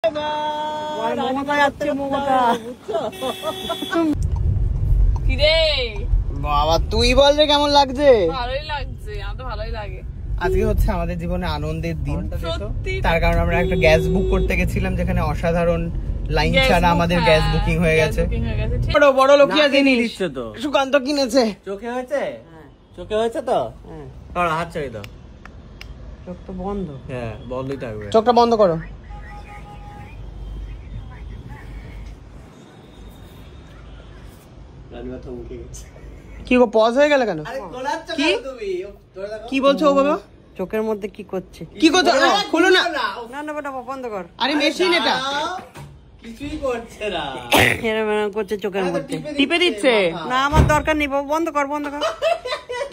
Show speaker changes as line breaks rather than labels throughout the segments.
মমতা যাচ্ছে, মমতা।
কিরে
বাবা তুই বল রে কেমন লাগছে?
ভালোই লাগছে, আমার তো ভালোই লাগে।
আজকে হচ্ছে আমাদের জীবনে আনন্দের দিন।
সত্যি
তার কারণ আমরা একটা গ্যাস বুক করতে গেছিলাম, যেখানে অসাধারণ লাইন ছাড়া আমাদের গ্যাস বুকিং হয়ে গেছে। বড় বড় লোকিয়া জিনিস
তো
সুকান্ত কিনেছে।
চোখে হয়েছে, চোখে হয়েছে তো। তোর হাত ছেড়ে দাও।
চোখ তো বন্ধ।
হ্যাঁ বন্ধই থাকবে।
চোখটা বন্ধ করো। কি গো পজ হয়ে গেল কেন? কি বলছো বাবা?
চোখের মধ্যে কি করছে?
কি করছো? খুলো না।
না না বেটা বন্ধ কর।
আরে মেশিন এটা
কিছুই করছে না।
এরম করছে চোখের মধ্যে।
টিপে দিচ্ছে।
না আমার দরকার নেই বাবা, বন্ধ কর বন্ধ কর।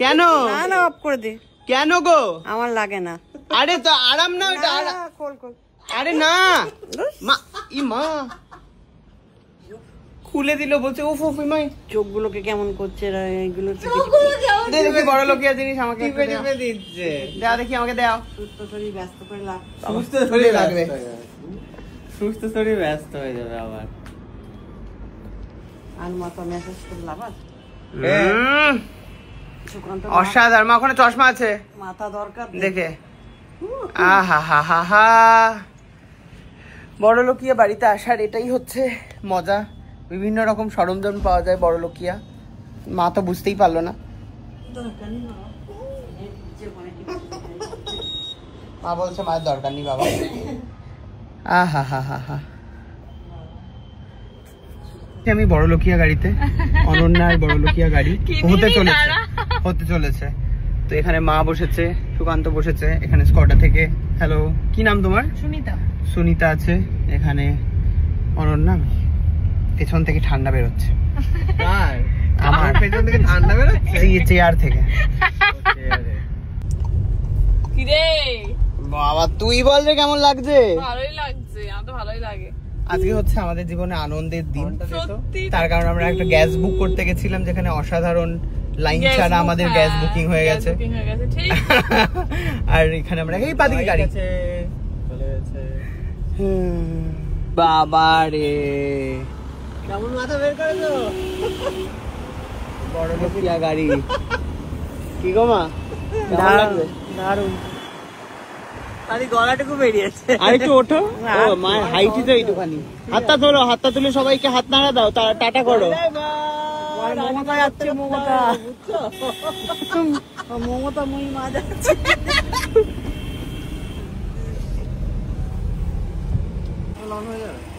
কেন?
না না অফ করে দে।
কেন গো?
আমার লাগে না।
আরে তো আরাম না ওটা।
না, খোল খোল।
আরে না মা, ই মা খুলে দিল, বলছে উফ উফ মাই।
চোখগুলোকে কেমন করছে এরা, এইগুলো
দে দেখি বড় লোকিয়া জিনিস আমাকে
টিপে টিপে দিচ্ছে।
দাও দেখি, আমাকে দাও।
সুস্থ শরীর ব্যস্ত করে লাভ।
সুস্থ শরীর
লাগবে।
সুস্থ শরীর ব্যস্ত হয়ে যাবে আবার।
আর মাথা মেসেজ করে লাভ আছে? সুকান্ত
অসাধারণ। মা ওখানে চশমা আছে,
মাথা দরকার
দেখে। আহা হা হা হা। বড় লোকিয়া বাড়িতে আসার এটাই হচ্ছে মজা। বিভিন্ন রকম সরঞ্জাম পাওয়া যায় বড় লোকিয়া। মা তো বুঝতেই পারলো না। মা বলছে মায়ের দরকার নেই বাবা। আহা হা হা হা। আমি বড় লোকিয়া গাড়িতে, অনন্যার বড় লোকিয়া গাড়ি হতে চলেছে। তো এখানে মা বসেছে, সুকান্ত বসেছে, এখানে স্কটা থেকে। হ্যালো, কি নাম তোমার?
সুনিতা।
সুনিতা আছে এখানে, অনন্যা। পেছন থেকে ঠান্ডা বেরোচ্ছে। আমার
পেছন থেকে ঠান্ডা বেরোচ্ছে
চেয়ার থেকে।
কিরে
বাবা তুই বল রে কেমন লাগছে?
ভালোই লাগছে, আমার তো ভালোই লাগে।
আজকে হচ্ছে আমাদের জীবনে আনন্দের দিন।
সত্যি
তার কারণ আমরা একটা গ্যাস বুক করতে গেছিলাম, যেখানে অসাধারণ লাইন ছাড়া আমাদের গ্যাস বুকিং হয়ে গেছে।
ঠিক।
আর এখানে আমরা এই পাদিকে গাড়ি।
চলে গেছে।
বাবা রে
কেমন মাথা বের করেছো?
বড় লোকিয়া গাড়ি। কি গো মা?
দারুণ।
খালি গলাটুকু বেরিয়েছে।
আর একটু ওঠো। ও মায়ের হাইটই তো এইটুখানি। হাতটা তোলো, হাতটা তুলে সবাইকে হাত নাড়া দাও, টাটা করো।
মমতা যাচ্ছে, মমতা। মমতা মই মা যাচ্ছে।
হয়ে যাবে।